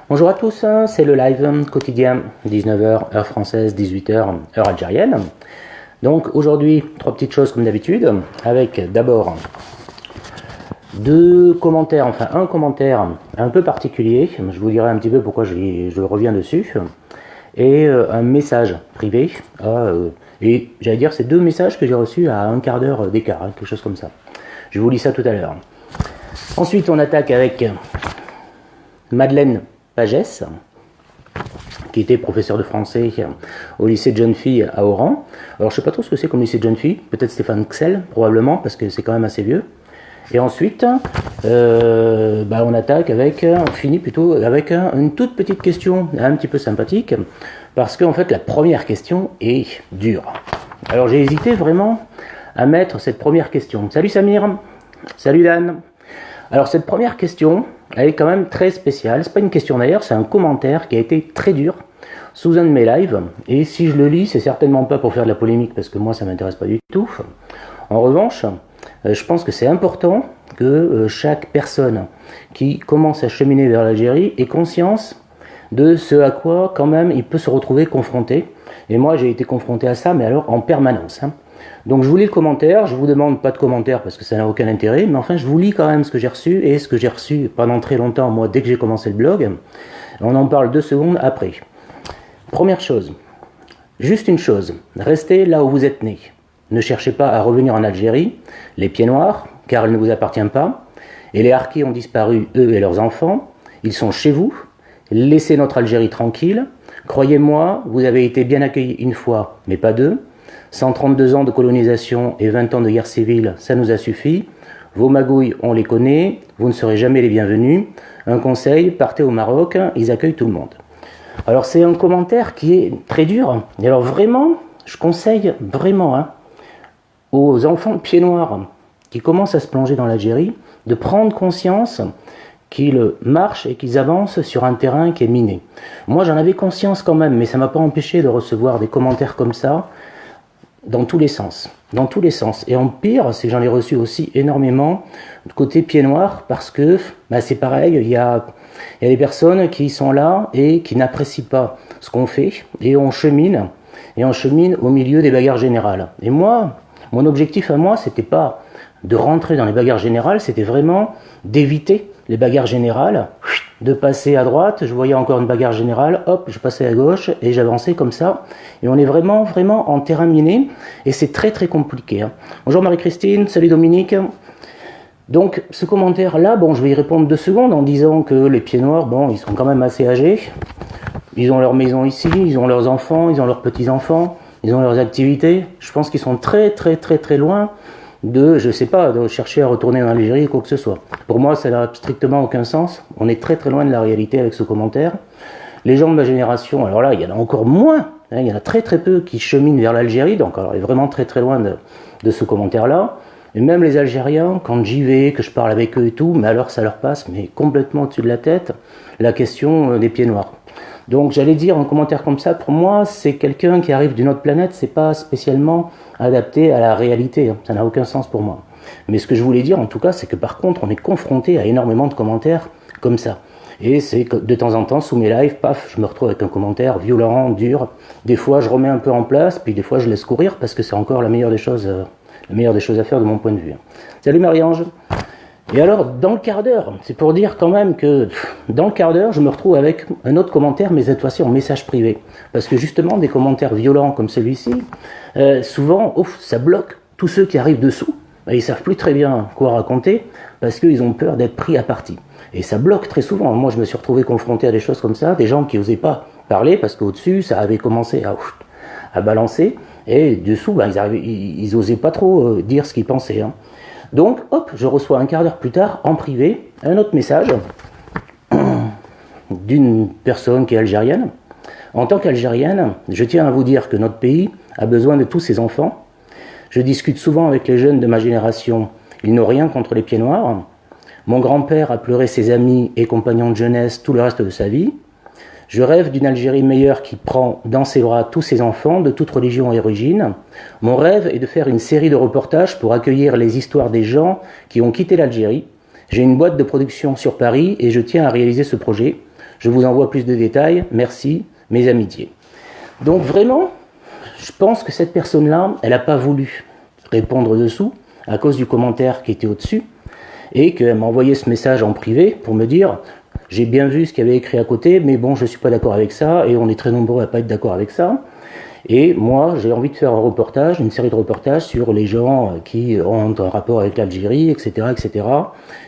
Bonjour à tous, c'est le live quotidien, 19h, heure française, 18h, heure algérienne. Donc aujourd'hui, trois petites choses comme d'habitude, avec d'abord deux commentaires, enfin un commentaire un peu particulier, je vous dirai un petit peu pourquoi je reviens dessus, et un message privé, et j'allais dire c'est deux messages que j'ai reçus à un quart d'heure d'écart, quelque chose comme ça. Je vous lis ça tout à l'heure. Ensuite on attaque avec Madeleine Pagès, qui était professeur de français au lycée de jeunes filles à Oran. Alors je sais pas trop ce que c'est comme lycée de jeunes filles, peut-être Stéphane Xel, probablement, parce que c'est quand même assez vieux. Et ensuite, on attaque avec, on finit plutôt avec une toute petite question un petit peu sympathique, parce qu'en fait la première question est dure. Alors j'ai hésité vraiment à mettre cette première question. Salut Samir, salut Dan. Alors cette première question, elle est quand même très spéciale. C'est pas une question d'ailleurs, c'est un commentaire qui a été très dur sous un de mes lives. Et si je le lis, c'est certainement pas pour faire de la polémique, parce que moi ça m'intéresse pas du tout. En revanche, je pense que c'est important que chaque personne qui commence à cheminer vers l'Algérie ait conscience de ce à quoi quand même il peut se retrouver confronté. Et moi j'ai été confronté à ça, mais alors en permanence. Donc je vous lis le commentaire, je vous demande pas de commentaire parce que ça n'a aucun intérêt, mais enfin je vous lis quand même ce que j'ai reçu, et ce que j'ai reçu pendant très longtemps, moi, dès que j'ai commencé le blog. On en parle 2 secondes après. Première chose, juste une chose, restez là où vous êtes né. Ne cherchez pas à revenir en Algérie, les pieds noirs, car elle ne vous appartient pas, et les harkis ont disparu, eux et leurs enfants, ils sont chez vous, laissez notre Algérie tranquille, croyez-moi, vous avez été bien accueillis une fois, mais pas deux. 132 ans de colonisation et 20 ans de guerre civile, ça nous a suffi. Vos magouilles, on les connaît, vous ne serez jamais les bienvenus. Un conseil, partez au Maroc, ils accueillent tout le monde. Alors c'est un commentaire qui est très dur. Et alors vraiment, je conseille vraiment aux enfants pieds noirs qui commencent à se plonger dans l'Algérie de prendre conscience qu'ils marchent et qu'ils avancent sur un terrain qui est miné. Moi j'en avais conscience quand même, mais ça ne m'a pas empêché de recevoir des commentaires comme ça, dans tous les sens, Et en pire, c'est que j'en ai reçu aussi énormément de côté pieds noirs, parce que c'est pareil, il y a des personnes qui sont là et qui n'apprécient pas ce qu'on fait, et on chemine au milieu des bagarres générales. Et moi, mon objectif à moi, c'était pas de rentrer dans les bagarres générales, c'était vraiment d'éviter les bagarres générales, de passer à droite, je voyais encore une bagarre générale, hop, je passais à gauche, et j'avançais comme ça. Et on est vraiment en terrain miné, et c'est très très compliqué. Bonjour Marie-Christine, salut Dominique. Donc ce commentaire-là, je vais y répondre 2 secondes en disant que les pieds noirs, ils sont quand même assez âgés. Ils ont leur maison ici, ils ont leurs enfants, ils ont leurs petits-enfants, ils ont leurs activités. Je pense qu'ils sont très très très très loin de chercher à retourner en Algérie ou quoi que ce soit. Pour moi, ça n'a strictement aucun sens. On est très très loin de la réalité avec ce commentaire. Les gens de ma génération, alors là, il y en a encore moins. Il y en a très très peu qui cheminent vers l'Algérie, donc alors, on est vraiment très très loin de ce commentaire-là. Et même les Algériens, quand j'y vais, que je parle avec eux et tout, mais alors ça leur passe complètement au-dessus de la tête, la question des pieds noirs. Donc j'allais dire un commentaire comme ça, pour moi, c'est quelqu'un qui arrive d'une autre planète, c'est pas spécialement adapté à la réalité, ça n'a aucun sens pour moi. Mais ce que je voulais dire en tout cas, c'est que par contre, on est confronté à énormément de commentaires comme ça. Et c'est que de temps en temps, sous mes lives, paf, je me retrouve avec un commentaire violent, dur. Des fois, je remets un peu en place, puis des fois, je laisse courir parce que c'est encore la meilleure des choses à faire de mon point de vue. Salut Marie-Ange. Et alors, dans le quart d'heure, c'est pour dire quand même que dans le quart d'heure, je me retrouve avec un autre commentaire, mais cette fois-ci en message privé. Parce que justement, des commentaires violents comme celui-ci, souvent, ça bloque tous ceux qui arrivent dessous. Ils savent plus très bien quoi raconter, parce qu'ils ont peur d'être pris à partie. Et ça bloque très souvent. Moi, je me suis retrouvé confronté à des choses comme ça, des gens qui n'osaient pas parler, parce qu'au-dessus, ça avait commencé à balancer, et dessous, ils n'osaient pas trop dire ce qu'ils pensaient. Donc, hop, je reçois un quart d'heure plus tard, en privé, un autre message d'une personne qui est algérienne. En tant qu'Algérienne, je tiens à vous dire que notre pays a besoin de tous ses enfants. Je discute souvent avec les jeunes de ma génération. Ils n'ont rien contre les pieds noirs. Mon grand-père a pleuré ses amis et compagnons de jeunesse tout le reste de sa vie. Je rêve d'une Algérie meilleure qui prend dans ses bras tous ses enfants de toute religion et origine. Mon rêve est de faire une série de reportages pour accueillir les histoires des gens qui ont quitté l'Algérie. J'ai une boîte de production sur Paris et je tiens à réaliser ce projet. Je vous envoie plus de détails. Merci, mes amitiés. Donc vraiment, je pense que cette personne-là, elle n'a pas voulu répondre dessous à cause du commentaire qui était au-dessus et qu'elle m'a envoyé ce message en privé pour me dire « J'ai bien vu ce qu'il y avait écrit à côté, mais bon, je ne suis pas d'accord avec ça et on est très nombreux à ne pas être d'accord avec ça. » Et moi, j'ai envie de faire un reportage, une série de reportages sur les gens qui ont un rapport avec l'Algérie, etc., etc.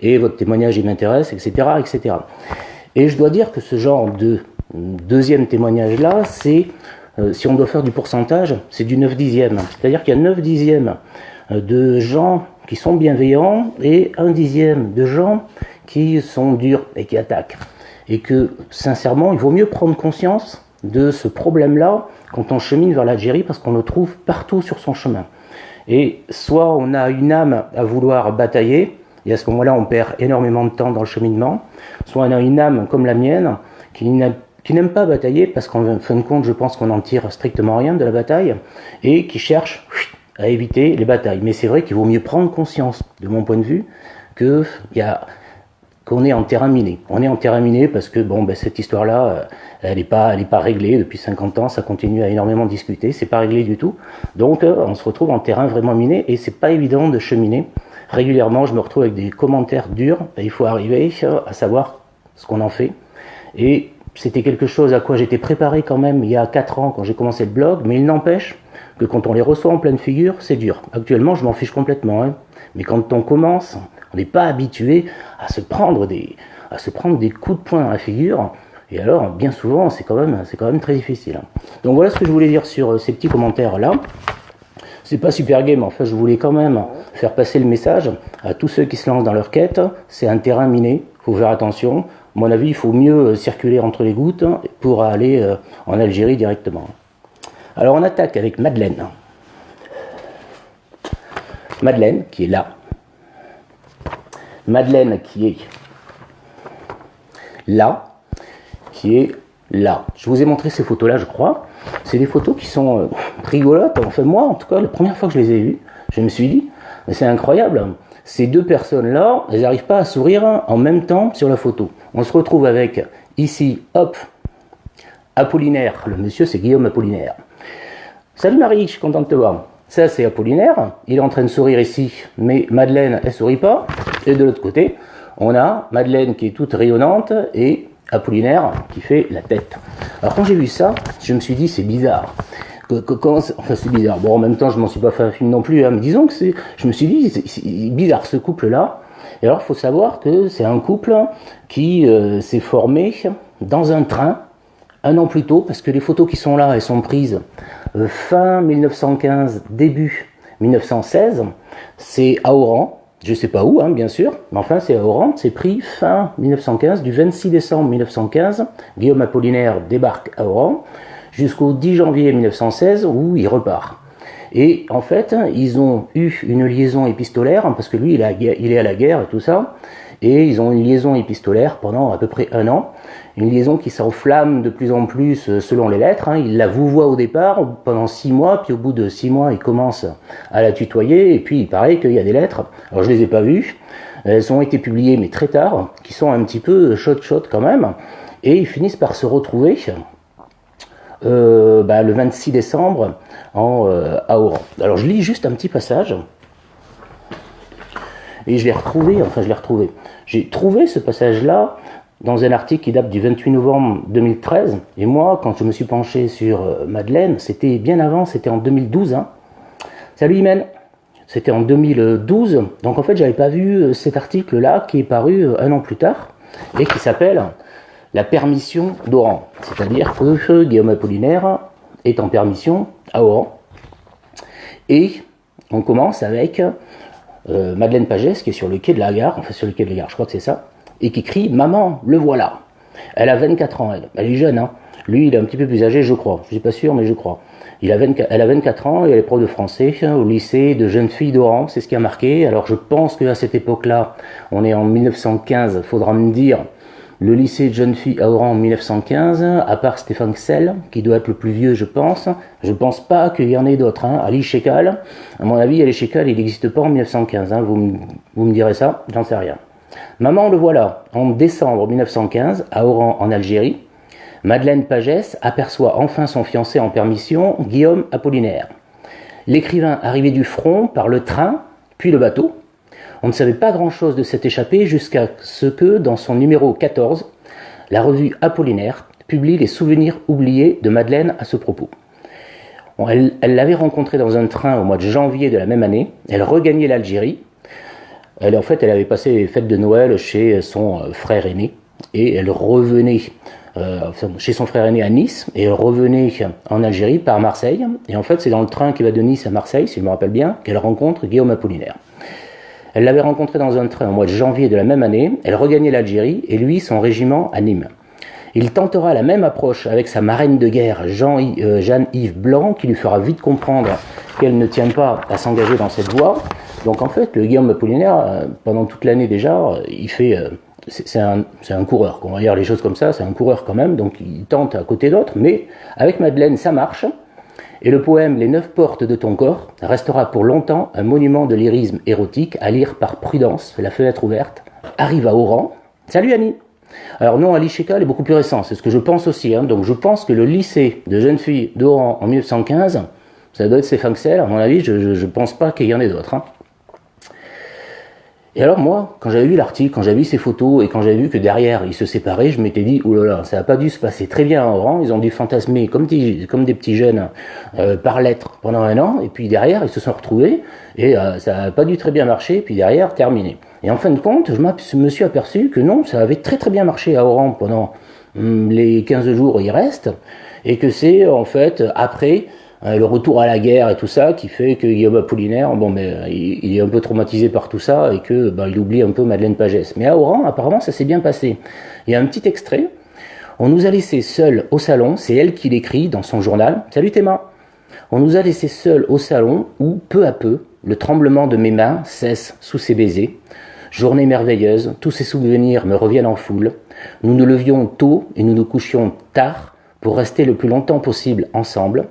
Et votre témoignage, il m'intéresse, etc., etc. Et je dois dire que ce genre de deuxième témoignage-là, c'est, si on doit faire du pourcentage, c'est du 9 dixième. C'est-à-dire qu'il y a 9 dixièmes de gens qui sont bienveillants et 1 dixième de gens qui sont durs et qui attaquent. Et que, sincèrement, il vaut mieux prendre conscience de ce problème-là quand on chemine vers l'Algérie, parce qu'on le trouve partout sur son chemin. Et soit on a une âme à vouloir batailler, et à ce moment-là on perd énormément de temps dans le cheminement, soit on a une âme comme la mienne, qui n'aime pas batailler, parce qu'en fin de compte je pense qu'on n'en tire strictement rien de la bataille, et qui cherche à éviter les batailles. Mais c'est vrai qu'il vaut mieux prendre conscience, de mon point de vue, qu'on est en terrain miné. On est en terrain miné parce que bon, ben, cette histoire-là, elle n'est pas réglée depuis 50 ans, ça continue à énormément discuter, c'est pas réglé du tout. Donc on se retrouve en terrain vraiment miné et c'est pas évident de cheminer. Régulièrement, je me retrouve avec des commentaires durs et il faut arriver à savoir ce qu'on en fait. Et c'était quelque chose à quoi j'étais préparé quand même il y a 4 ans quand j'ai commencé le blog, mais il n'empêche que quand on les reçoit en pleine figure, c'est dur. Actuellement, je m'en fiche complètement, hein. Mais quand on commence, on n'est pas habitué à se prendre des coups de poing dans la figure. Et alors, bien souvent, c'est quand même très difficile. Donc voilà ce que je voulais dire sur ces petits commentaires-là. C'est pas super game, en fait, je voulais quand même faire passer le message à tous ceux qui se lancent dans leur quête. C'est un terrain miné, il faut faire attention. À mon avis, il faut mieux circuler entre les gouttes pour aller en Algérie directement. Alors on attaque avec Madeleine. Madeleine qui est là. Madeleine qui est là. Qui est là. Je vous ai montré ces photos-là, je crois. C'est des photos qui sont rigolotes. Enfin, moi, en tout cas, la première fois que je les ai vues, je me suis dit, mais c'est incroyable. Ces deux personnes-là, elles n'arrivent pas à sourire en même temps sur la photo. On se retrouve avec, ici, hop, Apollinaire. Le monsieur, c'est Guillaume Apollinaire. Salut Marie, je suis content de te voir. Ça, c'est Apollinaire. Il est en train de sourire ici, mais Madeleine, elle sourit pas. Et de l'autre côté, on a Madeleine qui est toute rayonnante et Apollinaire qui fait la tête. Alors quand j'ai vu ça, je me suis dit c'est bizarre. Enfin c'est bizarre. Bon en même temps je m'en suis pas fait un film non plus, hein, mais disons que je me suis dit c'est bizarre ce couple-là. Et alors il faut savoir que c'est un couple qui s'est formé dans un train 1 an plus tôt, parce que les photos qui sont là, elles sont prises fin 1915, début 1916. C'est à Oran. Je sais pas où, hein, bien sûr, mais enfin c'est à Oran, c'est pris fin 1915, du 26 décembre 1915, Guillaume Apollinaire débarque à Oran, jusqu'au 10 janvier 1916 où il repart. Et en fait, ils ont eu une liaison épistolaire, parce que lui il est à la guerre et tout ça, et ils ont une liaison épistolaire pendant à peu près 1 an, une liaison qui s'enflamme de plus en plus selon les lettres, hein. Il la vouvoie au départ pendant 6 mois, puis au bout de 6 mois, il commence à la tutoyer, et puis il paraît qu'il y a des lettres, alors je les ai pas vues, elles ont été publiées mais très tard, qui sont un petit peu shot quand même, et ils finissent par se retrouver le 26 décembre à Oran. Alors je lis juste un petit passage, et je l'ai retrouvé, j'ai trouvé ce passage-là dans un article qui date du 28 novembre 2013, et moi, quand je me suis penché sur Madeleine, c'était bien avant, c'était en 2012. Hein. Salut Imen, c'était en 2012, donc en fait j'avais pas vu cet article-là qui est paru 1 an plus tard, et qui s'appelle « La permission d'Oran », c'est-à-dire que Guillaume Apollinaire est en permission à Oran, et on commence avec Madeleine Pagès qui est sur le quai de la gare, enfin sur le quai de la gare, je crois que c'est ça, et qui crie « Maman, le voilà !» Elle a 24 ans, elle est jeune, hein. Lui il est un petit peu plus âgé, je crois, je suis pas sûr, mais je crois. Elle a 24 ans et elle est prof de français au lycée de jeunes filles d'Oran, c'est ce qui a marqué. Alors je pense qu'à cette époque-là, on est en 1915, il faudra me dire, le lycée de jeunes filles à Oran en 1915, à part Stéphane Ksel, qui doit être le plus vieux, je pense pas qu'il y en ait d'autres. Hein. Ali Shekal, à mon avis, Ali Shekal, il n'existe pas en 1915, hein. Vous me direz ça, j'en sais rien. Maman, le voilà, en décembre 1915, à Oran, en Algérie. Madeleine Pagès aperçoit enfin son fiancé en permission, Guillaume Apollinaire. L'écrivain arrivé du front par le train, puis le bateau. On ne savait pas grand-chose de cette échappée jusqu'à ce que, dans son numéro 14, la revue Apollinaire publie les souvenirs oubliés de Madeleine à ce propos. Elle l'avait rencontré dans un train au mois de janvier de la même année. Elle regagnait l'Algérie. Elle avait passé les fêtes de Noël chez son frère aîné. Et elle revenait chez son frère aîné à Nice. Et elle revenait en Algérie par Marseille. Et en fait, c'est dans le train qui va de Nice à Marseille, si je me rappelle bien, qu'elle rencontre Guillaume Apollinaire. Elle l'avait rencontré dans un train au mois de janvier de la même année. Elle regagnait l'Algérie et lui, son régiment à Nîmes. Il tentera la même approche avec sa marraine de guerre, Jeanne-Yves Blanc, qui lui fera vite comprendre qu'elle ne tient pas à s'engager dans cette voie. Donc en fait, le Guillaume Apollinaire, pendant toute l'année déjà, il fait... c'est un coureur, on va dire les choses comme ça, c'est un coureur quand même, donc il tente à côté d'autres, mais avec Madeleine, ça marche. Et le poème « Les 9 portes de ton corps » restera pour longtemps un monument de lyrisme érotique à lire par prudence. La fenêtre ouverte arrive à Oran. Salut Annie! Alors non, Ali Shekal est beaucoup plus récent, c'est ce que je pense aussi. Donc je pense que le lycée de jeunes filles d'Oran en 1915, ça doit être Stéphane Xel, à mon avis, je ne pense pas qu'il y en ait d'autres. Et alors moi, quand j'avais vu l'article, quand j'avais vu ces photos et quand j'avais vu que derrière ils se séparaient, je m'étais dit, oh là là, ça n'a pas dû se passer très bien à Oran, ils ont dû fantasmer comme des petits jeunes par lettres pendant un an, et puis derrière ils se sont retrouvés, et ça n'a pas dû très bien marcher, puis derrière, terminé. Et en fin de compte, je me suis aperçu que non, ça avait très très bien marché à Oran pendant les 15 jours où il reste, et que c'est en fait après le retour à la guerre et tout ça qui fait que Guillaume Apollinaire, il est un peu traumatisé par tout ça et que il oublie un peu Madeleine Pagès. Mais à Oran, apparemment, ça s'est bien passé. Il y a un petit extrait. On nous a laissés seuls au salon, c'est elle qui l'écrit dans son journal. Salut Théma. On nous a laissés seuls au salon où, peu à peu, le tremblement de mes mains cesse sous ses baisers. Journée merveilleuse, tous ces souvenirs me reviennent en foule. Nous nous levions tôt et nous nous couchions tard pour rester le plus longtemps possible ensemble.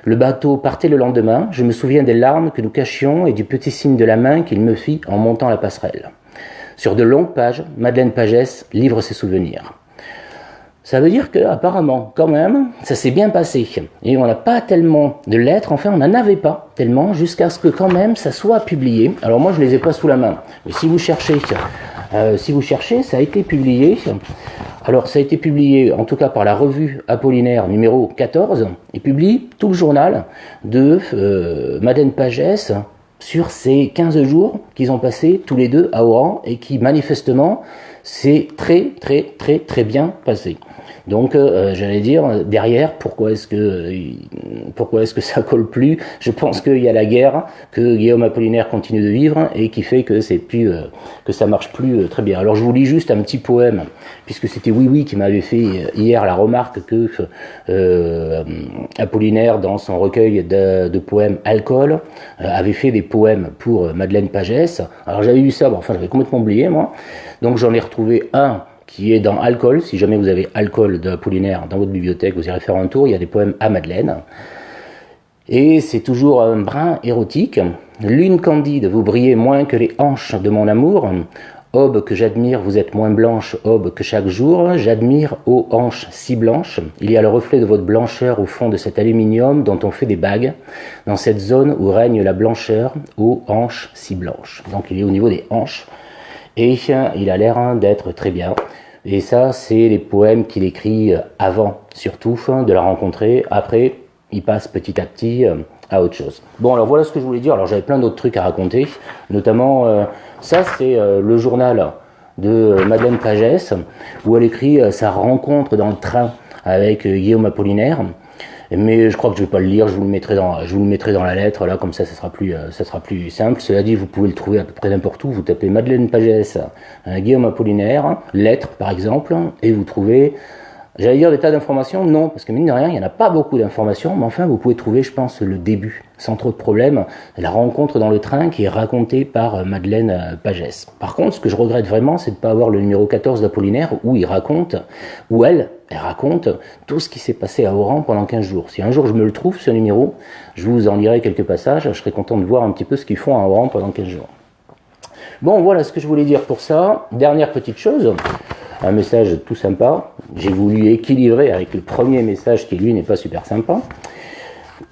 Le bateau partait le lendemain, je me souviens des larmes que nous cachions et du petit signe de la main qu'il me fit en montant la passerelle. Sur de longues pages, Madeleine Pagès livre ses souvenirs. Ça veut dire qu'apparemment, quand même, ça s'est bien passé. Et on n'a pas tellement de lettres, enfin on n'en avait pas tellement, jusqu'à ce que quand même ça soit publié. Alors moi je ne les ai pas sous la main, mais si vous cherchez, ça a été publié. Alors ça a été publié en tout cas par la revue Apollinaire numéro 14, et publie tout le journal de Madeleine Pagès sur ces 15 jours qu'ils ont passés tous les deux à Oran et qui manifestement s'est très très très très bien passé. Donc j'allais dire derrière pourquoi est-ce que ça colle plus? Je pense qu'il y a la guerre que Guillaume Apollinaire continue de vivre et qui fait que c'est plus que ça marche plus très bien. Alors je vous lis juste un petit poème puisque c'était Oui qui m'avait fait hier la remarque que Apollinaire dans son recueil de poèmes Alcool avait fait des poèmes pour Madeleine Pagès. Alors j'avais vu ça, j'avais complètement oublié moi. Donc j'en ai retrouvé un qui est dans Alcool. Si jamais vous avez Alcool d'Apollinaire dans votre bibliothèque, vous irez faire un tour, il y a des poèmes à Madeleine. Et c'est toujours un brin érotique. Lune candide, vous brillez moins que les hanches de mon amour. Aube que j'admire, vous êtes moins blanche, aube que chaque jour. J'admire, ô hanches si blanches. Il y a le reflet de votre blancheur au fond de cet aluminium dont on fait des bagues. Dans cette zone où règne la blancheur, ô hanches si blanches. Donc il est au niveau des hanches. Et il a l'air d'être très bien. Et ça, c'est les poèmes qu'il écrit avant, surtout, de la rencontrer. Après, il passe petit à petit à autre chose. Bon, alors voilà ce que je voulais dire. Alors j'avais plein d'autres trucs à raconter. Notamment, ça c'est le journal de Madeleine Pagès, où elle écrit sa rencontre dans le train avec Guillaume Apollinaire. Mais je crois que je vais pas le lire, je vous le mettrai dans la lettre, là, comme ça sera plus simple. Cela dit, vous pouvez le trouver à peu près n'importe où. Vous tapez Madeleine Pagès, Guillaume Apollinaire, lettre par exemple, et vous trouvez, j'allais dire des tas d'informations, non, parce que mine de rien, il n'y en a pas beaucoup d'informations, mais enfin, vous pouvez trouver, je pense, le début, sans trop de problèmes, la rencontre dans le train qui est racontée par Madeleine Pagès. Par contre, ce que je regrette vraiment, c'est de ne pas avoir le numéro 14 d'Apollinaire, où elle raconte tout ce qui s'est passé à Oran pendant 15 jours. Si un jour je me le trouve, ce numéro, je vous en lirai quelques passages, je serais content de voir un petit peu ce qu'ils font à Oran pendant 15 jours. Bon, voilà ce que je voulais dire pour ça. Dernière petite chose, un message tout sympa. J'ai voulu équilibrer avec le premier message qui, lui, n'est pas super sympa.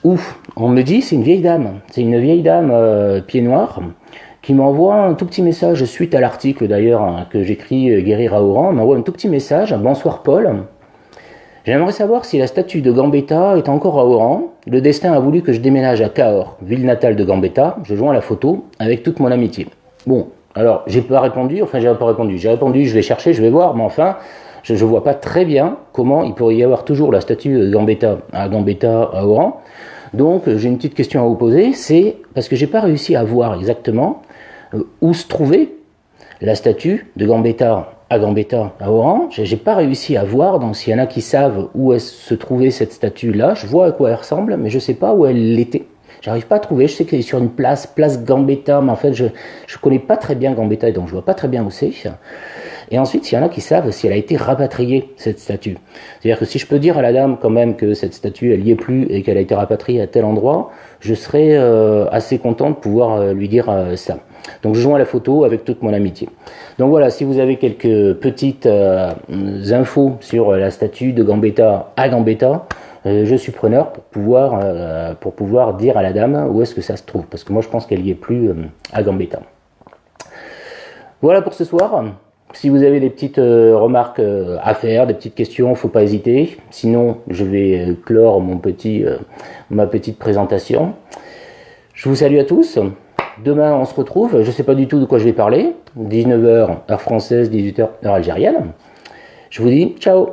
Ouf, on me dit, c'est une vieille dame. C'est une vieille dame pied noir qui m'envoie un tout petit message suite à l'article d'ailleurs que j'écris Guérir à Oran. Elle m'envoie un tout petit message. Bonsoir Paul. J'aimerais savoir si la statue de Gambetta est encore à Oran. Le destin a voulu que je déménage à Cahors, ville natale de Gambetta. Je joins la photo avec toute mon amitié. Bon, alors j'ai pas répondu, j'ai répondu, je vais chercher, je vais voir, mais enfin, je vois pas très bien comment il pourrait y avoir toujours la statue de Gambetta à Oran. Donc j'ai une petite question à vous poser, c'est parce que j'ai pas réussi à voir exactement où se trouvait la statue de Gambetta à Oran. J'ai pas réussi à voir, donc s'il y en a qui savent où se trouvait cette statue-là, je vois à quoi elle ressemble, mais je sais pas où elle était. J'arrive pas à trouver, je sais qu'elle est sur une place Gambetta, mais en fait je connais pas très bien Gambetta, donc je vois pas très bien où c'est. Et ensuite, il y en a qui savent si elle a été rapatriée, cette statue. C'est-à-dire que si je peux dire à la dame quand même que cette statue, elle y est plus et qu'elle a été rapatriée à tel endroit, je serais assez content de pouvoir lui dire ça. Donc je joins la photo avec toute mon amitié. Donc voilà, si vous avez quelques petites infos sur la statue de Gambetta à Gambetta, je suis preneur pour pouvoir dire à la dame où est-ce que ça se trouve. Parce que moi je pense qu'elle y est plus à Gambetta. Voilà pour ce soir. Si vous avez des petites remarques à faire, des petites questions, faut pas hésiter. Sinon, je vais clore ma petite présentation. Je vous salue à tous. Demain, on se retrouve. Je ne sais pas du tout de quoi je vais parler. 19h, heure française, 18h, heure algérienne. Je vous dis ciao.